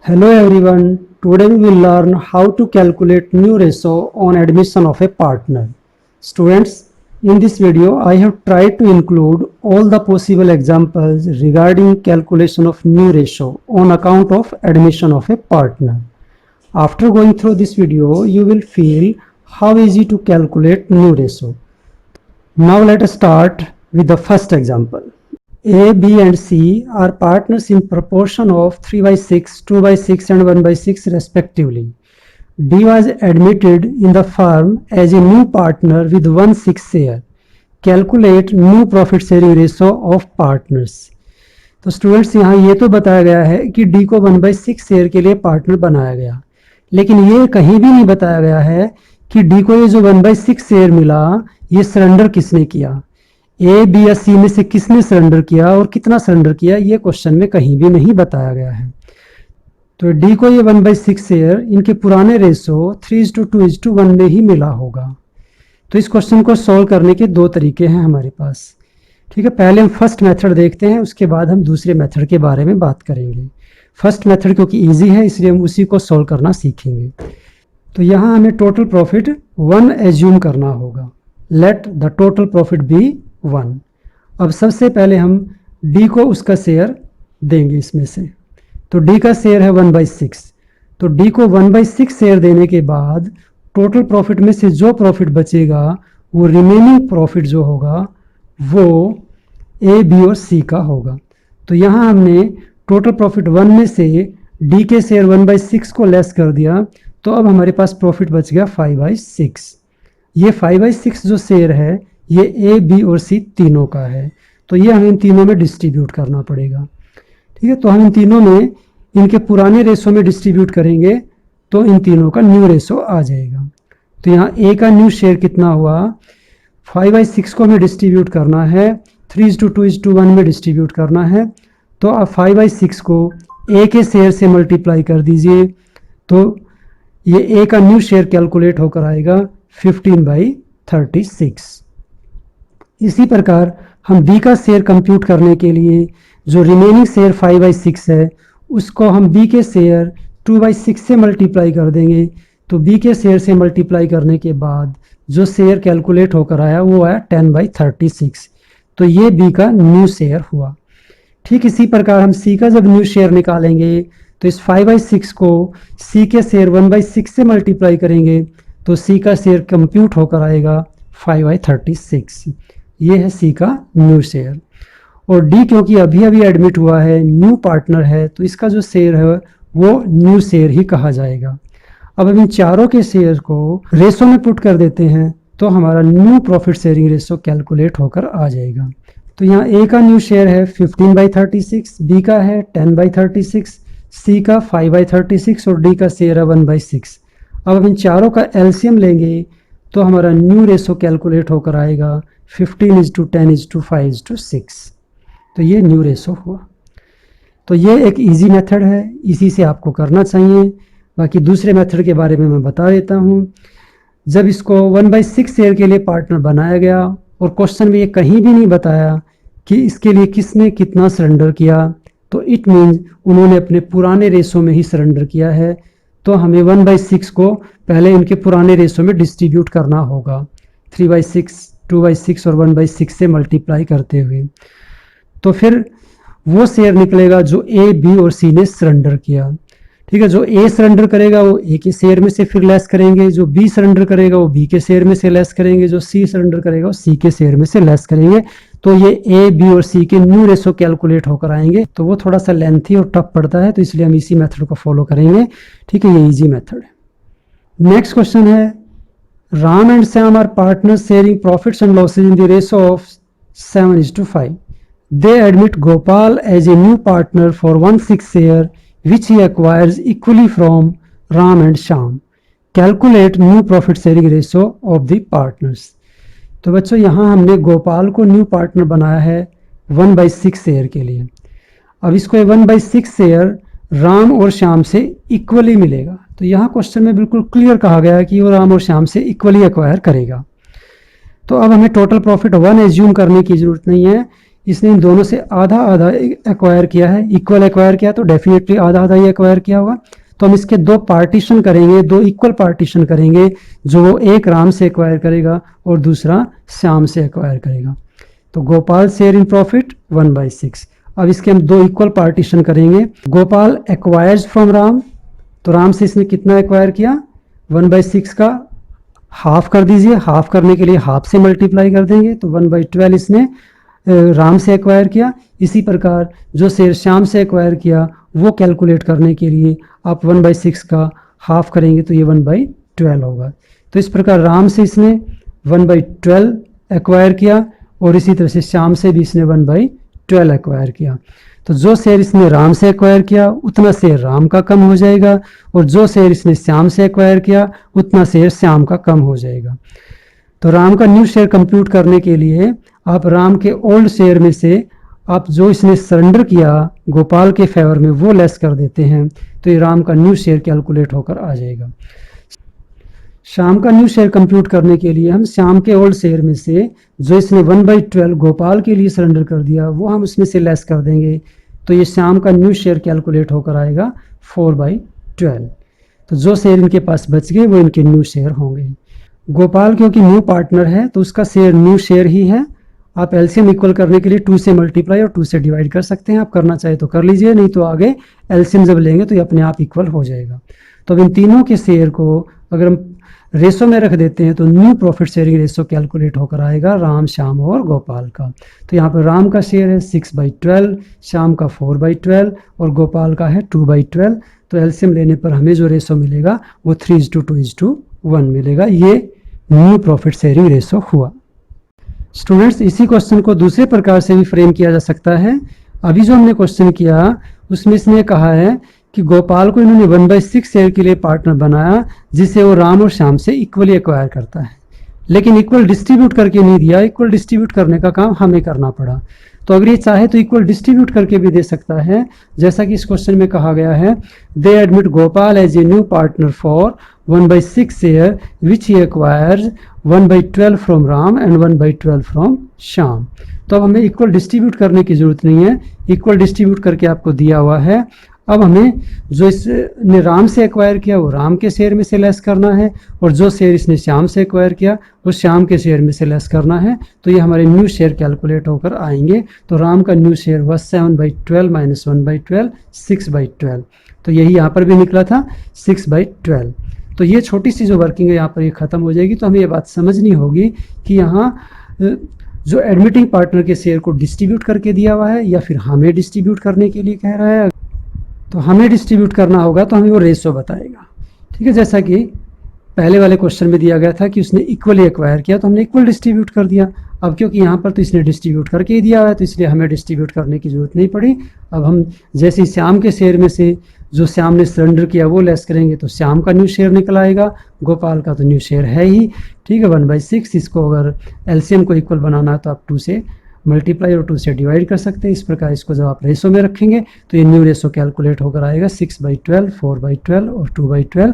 Hello everyone, today we will learn how to calculate new ratio on admission of a partner. Students, in this video I have tried to include all the possible examples regarding calculation of new ratio on account of admission of a partner. After going through this video, you will feel how easy to calculate new ratio. Now let us start with the first example. A, B and C are partners in proportion of 3/6, 2/6 and 1/6 respectively. D was admitted in the firm as a new partner with 1/6 share. Calculate new profit sharing ratio of partners. तो students यहाँ ये तो बताया गया है कि D को 1/6 share के लिए पार्टनर बनाया गया, लेकिन ये कहीं भी नहीं बताया गया है कि डी को ये जो 1/6 शेयर मिला ये सरेंडर किसने किया, ए, बी या सी में से किसने सरेंडर किया और कितना सरेंडर किया, ये क्वेश्चन में कहीं भी नहीं बताया गया है। तो डी को ये 1/6 शेयर इनके पुराने रेशो 3:2:1 में ही मिला होगा। तो इस क्वेश्चन को सॉल्व करने के दो तरीके हैं हमारे पास। ठीक है, पहले हम फर्स्ट मेथड देखते हैं, उसके बाद हम दूसरे मेथड के बारे में बात करेंगे। फर्स्ट मेथड क्योंकि ईजी है इसलिए हम उसी को सॉल्व करना सीखेंगे। तो यहाँ हमें टोटल प्रॉफिट 1 एज्यूम करना होगा। Let the total profit be 1। अब सबसे पहले हम डी को उसका शेयर देंगे इसमें से। तो डी का शेयर है 1/6। तो डी को 1/6 शेयर देने के बाद टोटल प्रॉफिट में से जो प्रॉफिट बचेगा वो रिमेनिंग प्रॉफिट जो होगा वो ए, बी और सी का होगा। तो यहाँ हमने टोटल प्रॉफिट 1 में से डी के शेयर 1/6 को लेस कर दिया, तो अब हमारे पास प्रॉफिट बच गया 5/6। ये 5/6 जो शेयर है ये ए, बी और सी तीनों का है, तो ये हमें इन तीनों में डिस्ट्रीब्यूट करना पड़ेगा। ठीक है, तो हम इन तीनों में इनके पुराने रेशो में डिस्ट्रीब्यूट करेंगे तो इन तीनों का न्यू रेशो आ जाएगा। तो यहाँ ए का न्यू शेयर कितना हुआ, 5/6 को हमें डिस्ट्रीब्यूट करना है, 3:2:1 में डिस्ट्रीब्यूट करना है। तो अब 5/6 को ए के शेयर से मल्टीप्लाई कर दीजिए, तो ये ए का न्यू शेयर कैलकुलेट होकर आएगा 15/36। इसी प्रकार हम बी का शेयर कंप्यूट करने के लिए जो रिमेनिंग शेयर 5/6 है उसको हम बी के शेयर 2/6 से मल्टीप्लाई कर देंगे। तो बी के शेयर से मल्टीप्लाई करने के बाद जो शेयर कैलकुलेट होकर आया वो आया 10/36। तो ये बी का न्यू शेयर हुआ। ठीक इसी प्रकार हम सी का जब न्यू शेयर निकालेंगे तो इस 5/6 को सी के शेयर 1/6 से मल्टीप्लाई करेंगे तो सी का शेयर कंप्यूट होकर आएगा 5/36। ये है सी का न्यू शेयर। और डी क्योंकि अभी अभी एडमिट हुआ है, न्यू पार्टनर है, तो इसका जो शेयर है वो न्यू शेयर ही कहा जाएगा। अब हम इन चारों के शेयर को रेशो में पुट कर देते हैं तो हमारा new profit sharing ratio calculate होकर आ जाएगा। तो यहाँ ए का न्यू शेयर है 15/36, बी का है 10/36, सी का 5/36 और डी का शेयर है 1/6। अब हम इन चारों का एलसीएम लेंगे तो हमारा न्यू रेशो कैलकुलेट होकर आएगा 15:10:5:6। तो ये न्यू रेशो हुआ। तो ये एक इजी मेथड है, इसी से आपको करना चाहिए। बाकी दूसरे मेथड के बारे में मैं बता देता हूँ। जब इसको 1/6 शेयर के लिए पार्टनर बनाया गया और क्वेश्चन में ये कहीं भी नहीं बताया कि इसके लिए किसने कितना सरेंडर किया, तो इट मीन्स उन्होंने अपने पुराने रेशो में ही सरेंडर किया है। तो हमें 1/6 को पहले इनके पुराने रेशो में डिस्ट्रीब्यूट करना होगा 3/6, 2/6 और 1/6 से मल्टीप्लाई करते हुए। तो फिर वो शेयर निकलेगा जो ए, बी और सी ने सरेंडर किया। ठीक है, जो ए सरेंडर करेगा वो ए के शेयर में से फिर लेस करेंगे, जो बी सरेंडर करेगा वो बी के शेयर में से लेस करेंगे, जो सी सरेंडर करेगा वो सी के शेयर में से लेस करेंगे। तो ये ए, बी और सी के न्यू रेशो कैलकुलेट होकर आएंगे। तो वो थोड़ा सा लेंथी और टफ पड़ता है, तो इसलिए हम इसी मेथड को फॉलो करेंगे। ठीक है, ये इजी मेथड है। नेक्स्ट क्वेश्चन है, Ram and Shyam are partner sharing profits and losses in the ratio of 7:5. They admit Gopal as a new partner for 1/6 share which he acquires equally from Ram and Shyam. Calculate new profit sharing ratio of the partners. तो बच्चों यहाँ हमने गोपाल को new partner बनाया है 1/6 share के लिए। अब इसको 1/6 शेयर राम और श्याम से इक्वली मिलेगा। तो यहाँ क्वेश्चन में बिल्कुल क्लियर कहा गया है कि वो राम और श्याम से इक्वली एक्वायर करेगा। तो अब हमें टोटल प्रॉफिट 1 एज्यूम करने की ज़रूरत नहीं है, इसने इन दोनों से आधा आधा एक्वायर किया है, इक्वल एक्वायर किया, तो डेफिनेटली आधा आधा ही एक्वायर किया होगा। तो हम इसके दो पार्टीशन करेंगे, दो इक्वल पार्टीशन करेंगे, जो वो एक राम से एक्वायर करेगा और दूसरा श्याम से एक्वायर करेगा। तो गोपाल शेयर इन प्रॉफिट 1/6। अब इसके हम दो इक्वल पार्टीशन करेंगे। गोपाल एक्वायर्स फ्रॉम राम, तो राम से इसने कितना एक्वायर किया, 1/6 का हाफ कर दीजिए, हाफ करने के लिए हाफ से मल्टीप्लाई कर देंगे, तो 1/12 इसने राम से एक्वायर किया। इसी प्रकार जो शेयर श्याम से एक्वायर किया वो कैलकुलेट करने के लिए आप 1/6 का हाफ करेंगे तो ये 1/12 होगा। तो इस प्रकार राम से इसने 1/12 एक्वायर किया और इसी तरह से श्याम से भी इसने 1/12 एक्वायर किया। तो जो शेयर इसने राम से एक्वायर किया उतना शेयर राम का कम हो जाएगा, और जो शेयर इसने श्याम से एक्वायर किया उतना शेयर श्याम का कम हो जाएगा। तो राम का न्यू शेयर कंप्यूट करने के लिए आप राम के ओल्ड शेयर में से आप जो इसने सरेंडर किया गोपाल के फेवर में वो लेस कर देते हैं, तो ये राम का न्यू शेयर कैलकुलेट होकर आ जाएगा। श्याम का न्यू शेयर कंप्यूट करने के लिए हम श्याम के ओल्ड शेयर में से जो इसने 1/12 गोपाल के लिए सरेंडर कर दिया वो हम उसमें से लेस कर देंगे, तो ये श्याम का न्यू शेयर कैलकुलेट होकर आएगा 4/12। तो जो शेयर इनके पास बच गए वो इनके न्यू शेयर होंगे। गोपाल क्योंकि न्यू पार्टनर है तो उसका शेयर न्यू शेयर ही है। आप एलसीएम इक्वल करने के लिए 2 से मल्टीप्लाई और 2 से डिवाइड कर सकते हैं, आप करना चाहे तो कर लीजिए, नहीं तो आगे एलसीएम जब लेंगे तो ये अपने आप इक्वल हो जाएगा। तो अब इन तीनों के शेयर को अगर हम रेशो में रख देते हैं तो new profit sharing ratio calculate होकर आएगा राम, श्याम और गोपाल का। तो यहाँ पर राम का शेयर है 6/12, श्याम का 4/12 और गोपाल का है 2/12। तो एलसीएम लेने पर हमें जो रेशो मिलेगा वो 3:2:1 मिलेगा। ये न्यू प्रॉफिट शेयरिंग रेशो हुआ। स्टूडेंट्स, इसी क्वेश्चन को दूसरे प्रकार से भी फ्रेम किया जा सकता है। अभी जो हमने क्वेश्चन किया उसमें इसने कहा है कि गोपाल को इन्होंने 1/6 शेयर के लिए पार्टनर बनाया जिसे वो राम और श्याम से इक्वली एक्वायर करता है, लेकिन इक्वल डिस्ट्रीब्यूट करके नहीं दिया। इक्वल डिस्ट्रीब्यूट करने का काम हमें करना पड़ा। तो अगर ये चाहे तो इक्वल डिस्ट्रीब्यूट करके भी दे सकता है, जैसा कि इस क्वेश्चन में कहा गया है, they admit Gopal as a new partner for 1/6 share which he acquires 1/12 from Ram and 1/12 from Shyam. तो अब हमें इक्वल डिस्ट्रीब्यूट करने की जरूरत नहीं है, इक्वल डिस्ट्रीब्यूट करके आपको दिया हुआ है। अब हमें जो इसने राम से एक्वायर किया वो राम के शेयर में से लेस करना है, और जो शेयर इसने श्याम से एक्वायर किया वो श्याम के शेयर में से लेस करना है। तो ये हमारे न्यू शेयर कैलकुलेट होकर आएंगे। तो राम का न्यू शेयर हुआ 7/12 - 1/12 6/12। तो यही यहाँ पर भी निकला था 6/12। तो ये छोटी सी जो वर्किंग है यहाँ पर ये खत्म हो जाएगी। तो हमें ये बात समझनी होगी कि यहाँ जो एडमिटिंग पार्टनर के शेयर को डिस्ट्रीब्यूट करके दिया हुआ है या फिर हमें डिस्ट्रीब्यूट करने के लिए कह रहा है। तो हमें डिस्ट्रीब्यूट करना होगा तो हमें वो रेशो बताएगा। ठीक है, जैसा कि पहले वाले क्वेश्चन में दिया गया था कि उसने इक्वली एक्वायर किया तो हमने इक्वल डिस्ट्रीब्यूट कर दिया। अब क्योंकि यहाँ पर तो इसने डिस्ट्रीब्यूट करके ही दिया हुआ है तो इसलिए हमें डिस्ट्रीब्यूट करने की जरूरत नहीं पड़ी। अब हम जैसे श्याम के शेयर में से जो श्याम ने सरेंडर किया वो लेस करेंगे तो श्याम का न्यू शेयर निकल आएगा, गोपाल का तो न्यू शेयर है ही। ठीक है, 1/6। इसको अगर एलसीएम को इक्वल बनाना है तो आप 2 से मल्टीप्लाई और 2 से डिवाइड कर सकते हैं। इस प्रकार इसको जब आप रेशो में रखेंगे तो ये न्यू रेशो कैलकुलेट होकर आएगा 6/12, 4/12 और 2/12,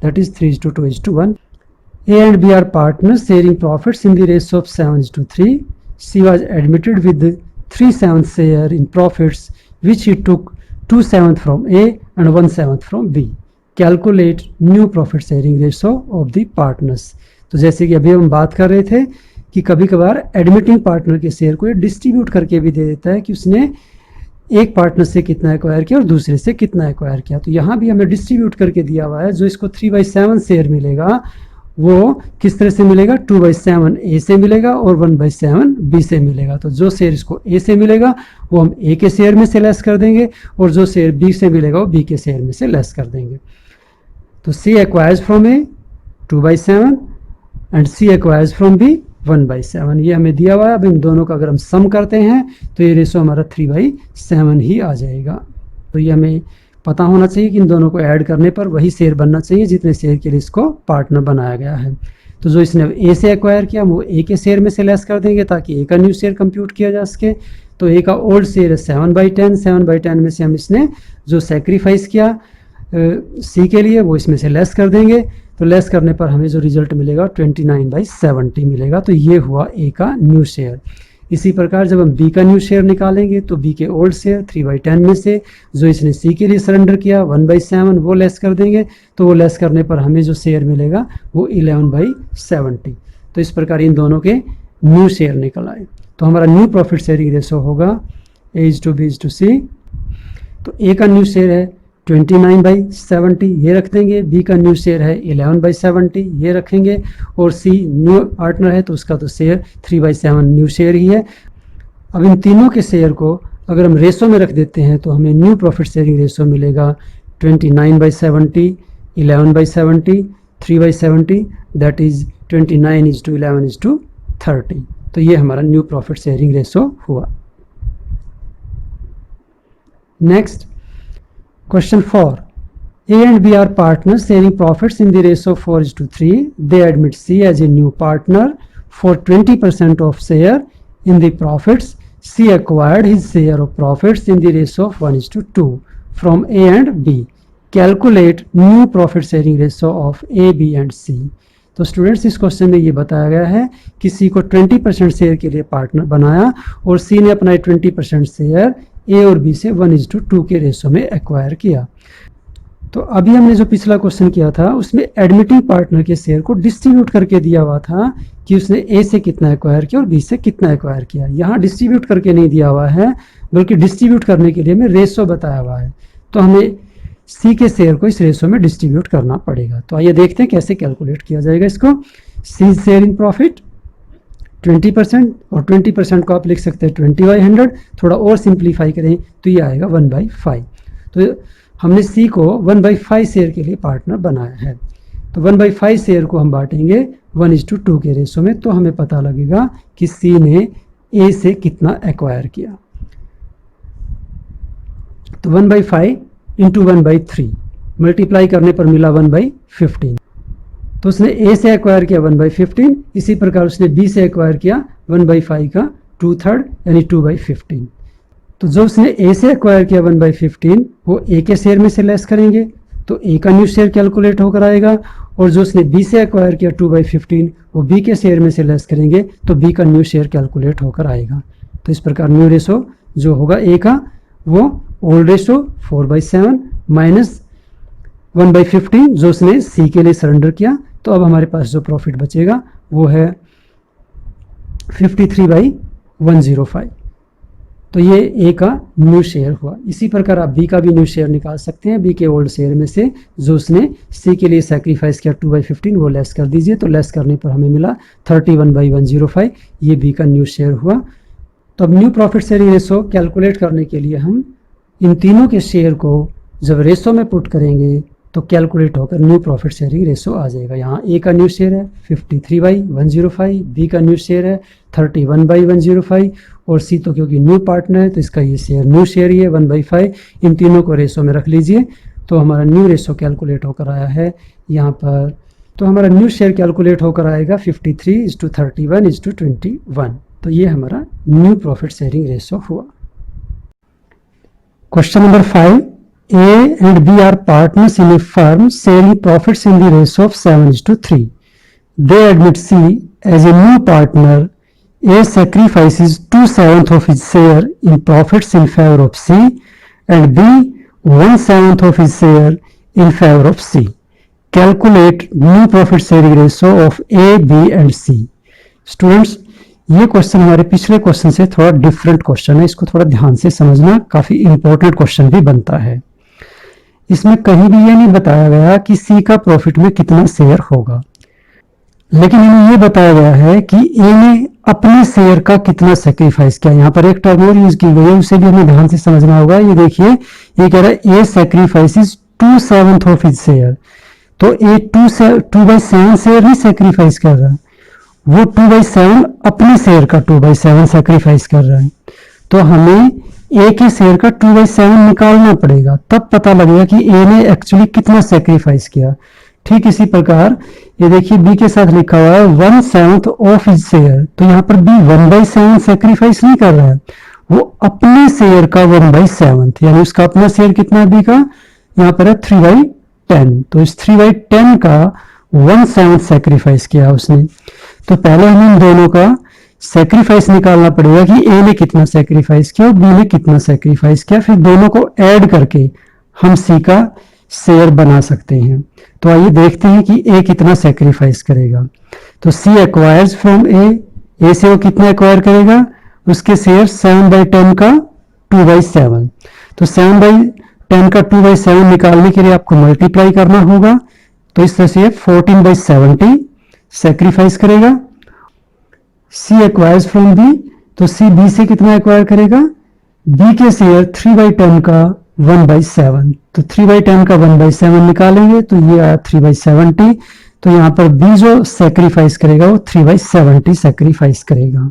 that is 3:2:1। A and B are partners sharing profits in the ratio of 7:3. C was admitted with 3/7 share in profits which he took 2/7 from A and 1/7 from B. Calculate new profit sharing ratio of the partners. तो जैसे कि अभी हम बात कर रहे थे कि कभी कभार एडमिटिंग पार्टनर के शेयर को ये डिस्ट्रीब्यूट करके भी दे देता है कि उसने एक पार्टनर से कितना एक्वायर किया और दूसरे से कितना एक्वायर किया। तो यहाँ भी हमें डिस्ट्रीब्यूट करके दिया हुआ है। जो इसको 3/7 शेयर मिलेगा वो किस तरह से मिलेगा, 2/7 ए से मिलेगा और 1/7 बी से मिलेगा। तो जो शेयर इसको ए से मिलेगा वो हम ए के शेयर में से लेस कर देंगे और जो शेयर बी से मिलेगा वो बी के शेयर में से लेस कर देंगे। तो C acquires from A 2/7 and C acquires from B 1/7। ये हमें दिया हुआ है। अब इन दोनों का अगर हम सम करते हैं तो ये रेशो हमारा 3/7 ही आ जाएगा। तो ये हमें पता होना चाहिए कि इन दोनों को ऐड करने पर वही शेयर बनना चाहिए जितने शेयर के लिए इसको पार्टनर बनाया गया है। तो जो इसने ए से एक्वायर किया वो ए के शेयर में से लेस कर देंगे ताकि ए का न्यू शेयर कंप्यूट किया जा सके। तो ए का ओल्ड शेयर है 7/10, 7/10 में से हम इसने जो सेक्रीफाइस किया सी के लिए वो इसमें से लेस कर देंगे। तो लेस करने पर हमें जो रिजल्ट मिलेगा 29/70 मिलेगा। तो ये हुआ ए का न्यू शेयर। इसी प्रकार जब हम बी का न्यू शेयर निकालेंगे तो बी के ओल्ड शेयर 3/10 में से जो इसने सी के लिए सरेंडर किया 1/7 वो लेस कर देंगे, तो वो लेस करने पर हमें जो शेयर मिलेगा वो 11/70। तो इस प्रकार इन दोनों के न्यू शेयर निकल आए। तो हमारा न्यू प्रॉफिट शेयरिंग रेशो होगा A/B/C। तो ए का न्यू शेयर है 29/70, ये रख देंगे। बी का न्यू शेयर है 11/70, ये रखेंगे। और सी न्यू पार्टनर है तो उसका तो शेयर 3/7 न्यू शेयर ही है। अब इन तीनों के शेयर को अगर हम रेशो में रख देते हैं तो हमें न्यू प्रॉफिट शेयरिंग रेशो मिलेगा 29/70, 11/70, 3/70, दैट इज 29:11:30। तो ये हमारा न्यू प्रॉफिट शेयरिंग रेशो हुआ। Next, question 4. A and B are partners sharing profits in the ratio 4:3. They admit C as a new partner for 20% of share in the profits. C acquired his share of profits in the ratio of 1:2 from A and B. Calculate new profit sharing ratio of A, B and C. तो students इस question में ये बताया गया है कि सी को 20% share के लिए पार्टनर बनाया और सी ने अपना 20% शेयर ए और बी से 1:2 के रेशो में एक्वायर किया। तो अभी हमने जो पिछला क्वेश्चन किया था उसमें एडमिटिंग पार्टनर के शेयर को डिस्ट्रीब्यूट करके दिया हुआ था कि उसने ए से कितना एक्वायर किया और बी से कितना एक्वायर किया। यहाँ डिस्ट्रीब्यूट करके नहीं दिया हुआ है, बल्कि डिस्ट्रीब्यूट करने के लिए हमें रेशो बताया हुआ है। तो हमें सी के शेयर को इस रेशो में डिस्ट्रीब्यूट करना पड़ेगा। तो आइए देखते हैं कैसे कैलकुलेट किया जाएगा इसको। सी शेयरिंग प्रॉफिट 20% और 20% को आप लिख सकते हैं 20/100। थोड़ा और सिंप्लीफाई करें तो ये आएगा 1/5। तो हमने सी को 1/5 शेयर के लिए पार्टनर बनाया है। तो 1/5 शेयर को हम बांटेंगे 1:2 के रेशो में, तो हमें पता लगेगा कि सी ने ए से कितना एक्वायर किया। तो 1/5 इंटू 1/3 मल्टीप्लाई करने पर मिला 1/15। तो उसने ए से एक्वायर किया 1/15, इसी प्रकार उसने बी से एक्वायर किया 1/5 का 2/3 यानी 2/15। तो जो उसने ए से एक्वायर किया 1/15 वो ए के शेयर में से लेस करेंगे तो ए का न्यू शेयर कैलकुलेट होकर आएगा, और जो उसने बी से एक्वायर किया 2/15 वो बी के शेयर में से लेस करेंगे तो बी का न्यू शेयर कैलकुलेट होकर आएगा। तो इस प्रकार न्यू रेशो जो होगा ए का वो ओल्ड रेशो 4/7 माइनस 1/15 जो उसने सी के लिए सरेंडर किया। तो अब हमारे पास जो प्रॉफिट बचेगा वो है 53/105। तो ये ए का न्यू शेयर हुआ। इसी प्रकार आप बी का भी न्यू शेयर निकाल सकते हैं। बी के ओल्ड शेयर में से जो उसने सी के लिए सैक्रिफाइस किया 2/15 वो लेस कर दीजिए। तो लेस करने पर हमें मिला 31/105। ये बी का न्यू शेयर हुआ। तो अब new profit sharing ratio calculate करने के लिए हम इन तीनों के शेयर को जब रेशो में पुट करेंगे तो कैलकुलेट होकर न्यू प्रॉफिट शेयरिंग रेशो आ जाएगा। यहाँ ए का न्यू शेयर है 53/105, बी का न्यू शेयर है 31/105 और सी तो क्योंकि न्यू पार्टनर है तो इसका ये शेयर न्यू शेयर ही है 1/5। इन तीनों को रेशो में रख लीजिए तो हमारा न्यू रेशो कैलकुलेट होकर आया है यहाँ पर। तो हमारा न्यू शेयर कैलकुलेट होकर आएगा 53:31:21। तो ये हमारा न्यू प्रॉफिट शेयरिंग रेशो हुआ। Question number 5, A and B are partners in a firm sharing profits in the ratio of 7:3. They admit C as a new partner. A sacrifices 2/7 of his share in profits in favor of C and B 1/7 of his share in favor of C. Calculate new profit sharing ratio of A, B and C. Students, ये question हमारे पिछले question से थोड़ा different question है। इसको थोड़ा ध्यान से समझना, काफी इंपॉर्टेंट क्वेश्चन भी बनता है। इसमें कहीं भी ये नहीं बताया गया कि सी का प्रॉफिट में कितना शेयर होगा, लेकिन इन्हें ये बताया गया है कि ए ने अपने शेयर का कितना सेक्रीफाइस किया। यहाँ पर एक टर्म और यूज की गई है, उसे भी हमें ध्यान से समझना होगा। ये देखिए, ये कह रहा है ए सेक्रीफाइसेस 2/7 ऑफ हिज शेयर। तो ए 2/7 शेयर नहीं सेक्रीफाइस कर रहा है, वो 2/7 अपने शेयर का 2/7 सेक्रीफाइस कर रहा है। तो हमें ए के शेयर का 2/7 निकालना पड़ेगा, तब पता लगेगा कि ए ने एक्चुअली कितना सेक्रीफाइस किया। ठीक इसी प्रकार ये देखिए बी के साथ लिखा हुआ है 1/7 ऑफ हिज शेयर। तो यहाँ पर बी 1/7 सेक्रीफाइस नहीं कर रहा है, वो अपने शेयर का 1/7 यानी उसका अपना शेयर कितना है बी का, यहाँ पर है 3/10। तो इस 3/10 का 1/7 सेक्रीफाइस किया उसने। तो पहले हम इन दोनों का सेक्रीफाइस निकालना पड़ेगा कि ए ने कितना सेक्रीफाइस किया और बी ने कितना सेक्रीफाइस किया, फिर दोनों को ऐड करके हम सी का शेयर बना सकते हैं। तो आइए देखते हैं कि ए कितना सेक्रीफाइस करेगा। तो सी एक्वायर्स फ्रॉम ए से वो कितना एक्वायर करेगा, उसके शेयर 7/10 का 2/7। तो 7/10 का 2/7 निकालने के लिए आपको मल्टीप्लाई करना होगा, तो इस तरह से 14/70 सेक्रीफाइस करेगा। सी एक्वायर्स फ्रॉम बी, तो सी बी से कितना एक्वायर करेगा, बी के शेयर 3/10 का 1/7। तो 3/10 का 1/7 निकालेंगे तो ये आया 3/70। तो यहाँ पर बी जो सेक्रीफाइस करेगा वो 3/70 सेक्रीफाइस करेगा।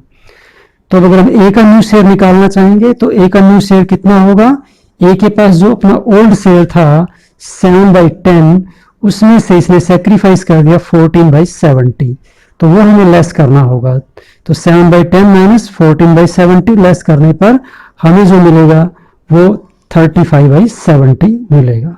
तो अगर हम ए का न्यू शेयर निकालना चाहेंगे तो ए का न्यू शेयर कितना होगा, ए के पास जो अपना ओल्ड शेयर था 7/10, उसमें से इसने सेक्रीफाइस कर दिया 14/70, तो वो हमें लेस करना होगा। तो 7/10 माइनस 14/70 लेस करने पर हमें जो मिलेगा वो 35/70 मिलेगा।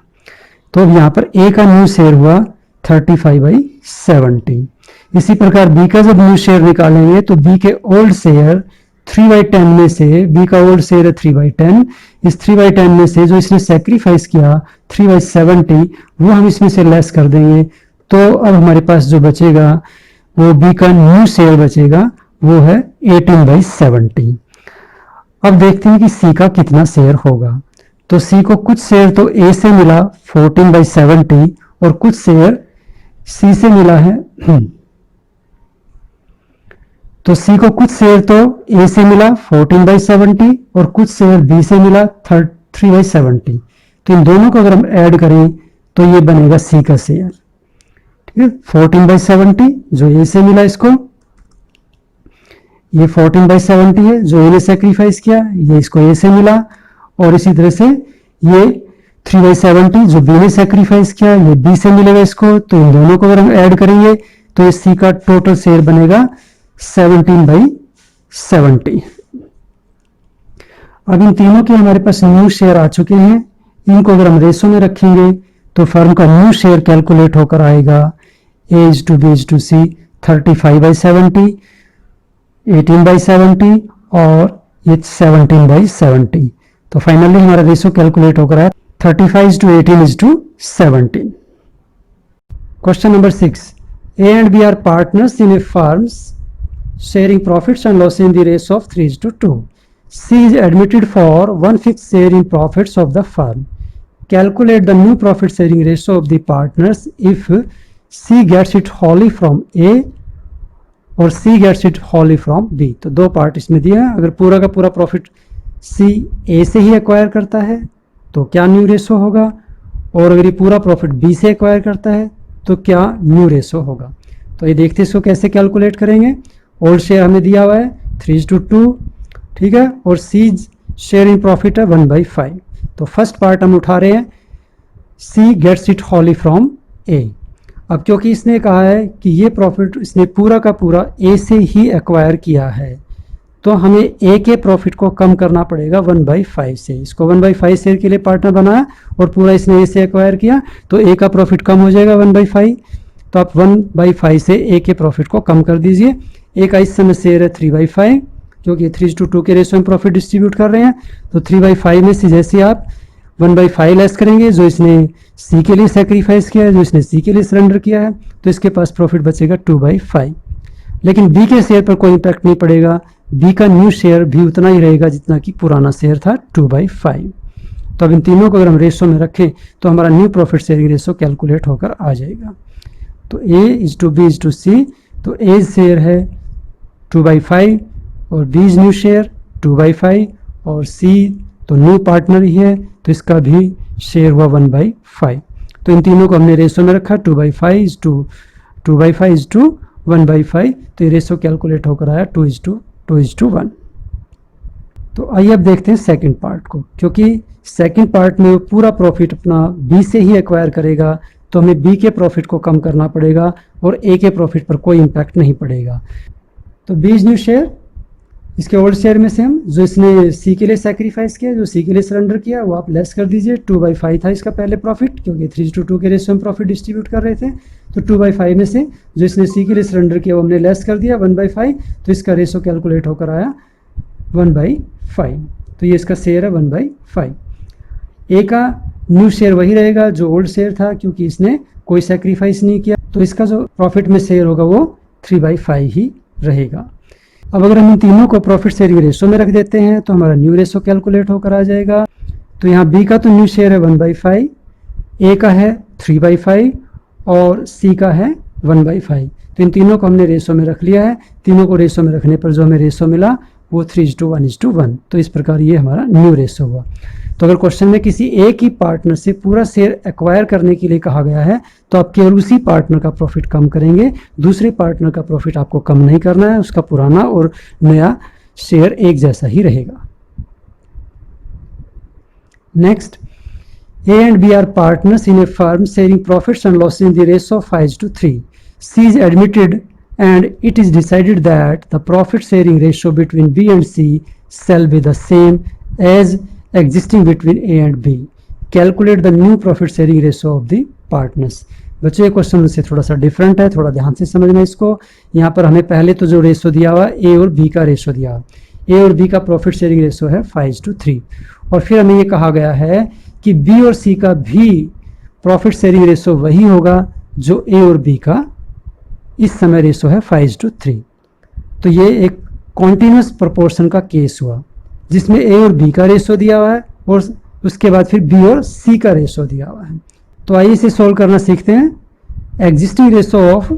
तो अब यहाँ पर ए का न्यू शेयर हुआ 35/70। इसी प्रकार बी का जब न्यू शेयर निकालेंगे तो बी के ओल्ड शेयर 3/10 में से, बी का ओल्ड शेयर है 3/10, इस 3/10 में से जो इसने सेक्रीफाइस किया 3/70 वो हम इसमें से लेस कर देंगे। तो अब हमारे पास जो बचेगा वो बी का न्यू शेयर बचेगा, वो है 18/70। अब देखते हैं कि सी का कितना शेयर होगा। तो सी को कुछ शेयर तो ए से मिला 14/70 और कुछ शेयर सी से मिला है तो सी को कुछ शेयर तो ए से मिला 14/70 और कुछ शेयर बी से मिला 3/70। तो इन दोनों को अगर हम ऐड करें तो ये बनेगा सी का शेयर। ठीक है, 14/70 जो ए से मिला इसको, ये 14/70 है जो ए ने सेक्रीफाइस किया, ये इसको ए से मिला, और इसी तरह से ये 3/70 जो बी ने सेक्रीफाइस किया ये बी से मिलेगा इसको। तो इन दोनों को अगर हम ऐड करेंगे तो ये सी का टोटल शेयर बनेगा 17/70। अब इन तीनों के हमारे पास न्यू शेयर आ चुके हैं, इनको अगर हम रेशो में रखेंगे तो फर्म का न्यू शेयर कैलकुलेट होकर आएगा A/B/C 35/70, 18/70 और ये 17/70। तो फाइनली हमारा रेशो कैलकुलेट होकर आया 35:18:17। Question number 6, A and B are partners in a firm's sharing profits and losses in the ratio of 3:2. C is admitted for 1/5 share in profits of the firm. Calculate the new profit sharing ratio of the partners if C gets it wholly from A और C gets it wholly from B. तो दो part इसमें दिया है, अगर पूरा का पूरा प्रॉफिट C A से ही एक्वायर करता है तो क्या न्यू रेशो होगा, और अगर ये पूरा प्रॉफिट B से एक्वायर करता है तो क्या न्यू रेशो होगा। तो ये देखते हैं इसको कैसे कैलकुलेट करेंगे। ओल्ड शेयर हमें दिया हुआ है 3:2, ठीक है, और C शेयर इन प्रॉफिट है 1/5। तो फर्स्ट पार्ट हम उठा रहे हैं C gets it wholly from A। अब क्योंकि इसने कहा है कि ये प्रॉफिट इसने पूरा का पूरा A से ही एक्वायर किया है तो हमें A के प्रॉफिट को कम करना पड़ेगा 1/5 से। इसको 1/5 शेयर के लिए पार्टनर बनाया और पूरा इसने A से एक्वायर किया तो A का प्रॉफिट कम हो जाएगा 1/5। तो आप 1/5 से A के प्रॉफिट को कम कर दीजिए। A का इस समय शेयर है 3/5 क्योंकि 3:2 के रेशो में प्रॉफिट डिस्ट्रीब्यूट कर रहे हैं। तो 3/5 में से जैसे आप 1/5 लेस करेंगे जो इसने C के लिए सेक्रीफाइस किया है, जो इसने C के लिए सरेंडर किया है, तो इसके पास प्रॉफिट बचेगा 2/5। लेकिन B के शेयर पर कोई इम्पैक्ट नहीं पड़ेगा, B का न्यू शेयर भी उतना ही रहेगा जितना कि पुराना शेयर था 2/5। तो अब इन तीनों को अगर हम रेशो में रखें तो हमारा new profit sharing ratio calculate होकर आ जाएगा। तो A/B/C, तो A शेयर है 2/5 और B न्यू शेयर 2/5 और C तो न्यू पार्टनर ही है तो इसका भी शेयर हुआ 1/5। तो इन तीनों को हमने रेशो में रखा 2/5:1/5। तो ये रेशो कैलकुलेट होकर आया 2:1। तो आइए अब देखते हैं सेकंड पार्ट को। क्योंकि सेकंड पार्ट में पूरा प्रॉफिट अपना B से ही एक्वायर करेगा तो हमें B के प्रॉफिट को कम करना पड़ेगा और A के प्रॉफिट पर कोई इम्पैक्ट नहीं पड़ेगा। तो B न्यू शेयर इसके ओल्ड शेयर में से हम जो इसने सी के लिए सेक्रीफाइस किया, जो सी के लिए सरेंडर किया, वो आप लेस कर दीजिए। 2/5 था इसका पहले प्रॉफिट, क्योंकि 3:2 के रेशियो में प्रॉफिट डिस्ट्रीब्यूट कर रहे थे। तो 2/5 में से जो इसने सी के लिए सरेंडर किया वो हमने लेस कर दिया 1/5, तो इसका रेशियो कैलकुलेट होकर आया 1/5। तो ये इसका शेयर है 1/5। ए का न्यू शेयर वही रहेगा जो ओल्ड शेयर था, क्योंकि इसने कोई सेक्रीफाइस नहीं किया, तो इसका जो प्रॉफिट में शेयर होगा वो 3/5 ही रहेगा। अब अगर हम इन तीनों को प्रॉफिट शेयरिंग रेशो में रख देते हैं तो हमारा न्यू रेशो कैलकुलेट होकर आ जाएगा। तो यहाँ बी का तो न्यू शेयर है 1/5, ए का है 3/5 और सी का है 1/5। तो इन तीनों को हमने रेशो में रख लिया है। तीनों को रेशो में रखने पर जो हमें रेशो मिला वो 3:1:1। तो इस प्रकार ये हमारा न्यू रेशो हुआ। तो अगर क्वेश्चन में किसी एक ही पार्टनर से पूरा शेयर एक्वायर करने के लिए कहा गया है तो आप केवल उसी पार्टनर का प्रॉफिट कम करेंगे, दूसरे पार्टनर का प्रॉफिट आपको कम नहीं करना है, उसका पुराना और नया शेयर एक जैसा ही रहेगा। Next, A and B are partners in a firm sharing profits and losses in the ratio of 5:3. C is admitted and it is decided that the profit sharing ratio between B and C shall be the same as existing between A and B. Calculate the new profit sharing ratio of the partners. बच्चों ये question से थोड़ा सा different है, थोड़ा ध्यान से समझना इसको। यहाँ पर हमें पहले तो जो रेशो दिया हुआ ए और बी का रेशो दिया, ए और बी का प्रॉफिट शेयरिंग रेशो है 5:3, और फिर हमें ये कहा गया है कि बी और सी का भी प्रॉफिट शेयरिंग रेशो वही होगा जो ए और बी का इस समय रेशो है 5:3। तो ये एक कॉन्टिन्यूस प्रोपोर्शन का केस हुआ जिसमें ए और बी का रेशो दिया हुआ है और उसके बाद फिर बी और सी का रेशो दिया हुआ है। तो आइए इसे सॉल्व करना सीखते हैं। Existing ratio of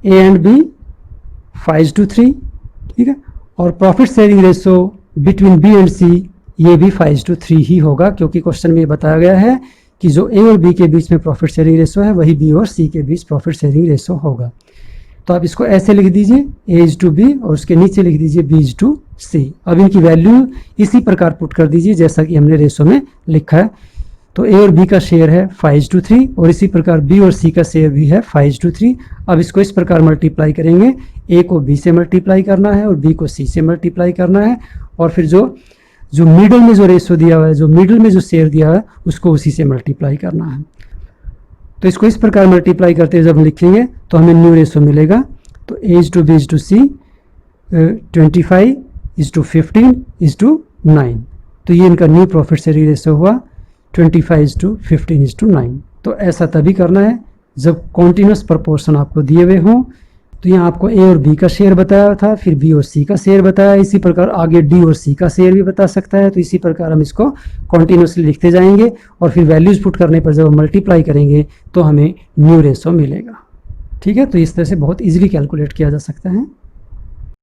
A and B 5:3, ठीक है, और profit sharing ratio between B and C ये भी 5:3 ही होगा, क्योंकि क्वेश्चन में ये बताया गया है कि जो ए और बी के बीच में प्रॉफिट शेयरिंग रेशो है वही बी और सी के बीच प्रॉफिट शेयरिंग रेशो होगा। तो आप इसको ऐसे लिख दीजिए A:B और उसके नीचे लिख दीजिए B:C। अब इनकी वैल्यू इसी प्रकार पुट कर दीजिए जैसा कि हमने रेशो में लिखा है। तो ए और बी का शेयर है 5:3 और इसी प्रकार बी और सी का शेयर भी है 5:3। अब इसको इस प्रकार मल्टीप्लाई करेंगे, ए को बी से मल्टीप्लाई करना है और बी को सी से मल्टीप्लाई करना है, और फिर जो मिडल में जो रेशो दिया हुआ है, जो मिडल में जो शेयर दिया है उसको उसी से मल्टीप्लाई करना है। तो इसको इस प्रकार मल्टीप्लाई करते हुए जब हम लिखेंगे तो हमें न्यू रेशो मिलेगा। तो A:B:C 25:15:9। तो ये इनका न्यू प्रॉफिट शेयरिंग रेशो हुआ 25:15:9। तो ऐसा तभी करना है जब कॉन्टिन्यूस प्रोपोर्शन आपको दिए हुए हों। तो यहाँ आपको ए और बी का शेयर बताया था, फिर बी और सी का शेयर बताया, इसी प्रकार आगे डी और सी का शेयर भी बता सकता है। तो इसी प्रकार हम इसको कॉन्टिन्यूसली लिखते जाएंगे और फिर वैल्यूज पुट करने पर जब हम मल्टीप्लाई करेंगे तो हमें न्यू रेशो मिलेगा। ठीक है, तो इस तरह से बहुत इजीली कैलकुलेट किया जा सकता है।